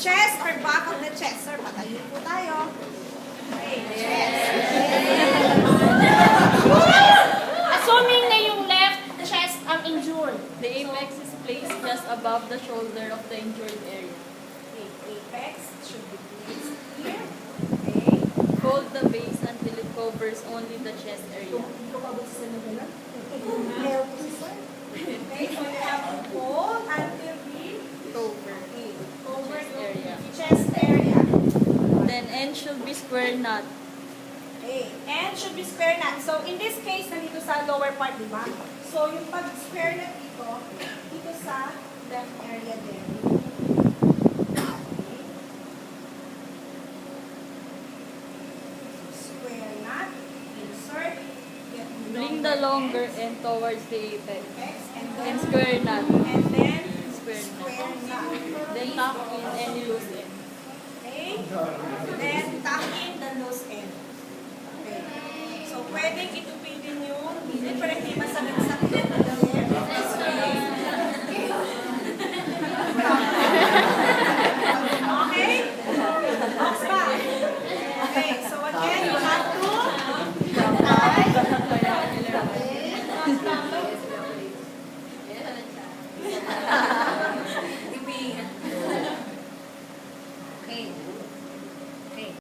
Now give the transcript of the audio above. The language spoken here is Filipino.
chest or back of the chest? Sir, patayin po tayo. Okay, chest. Assuming na yung left chest ang injured. The apex is placed just above the shoulder of the injured area. Okay, apex should be placed here. Okay. Fold the base until it covers only the chest area. Okay, so you have to fold until the Cover. over Chest area. chest area. Then end should be square knot. Okay, and should be square knot. So, in this case, nandito sa lower part, di ba? So, yung pag-square knot dito sa left area din. Okay. So, square knot, insert, get the Bring the longer end towards the apex. apex, and And then, square knot. square Square knot. knot. Then tuck in any loose end. Okay? Then, tuck in the loose end. Okay. So, pwedeng itupitin yung different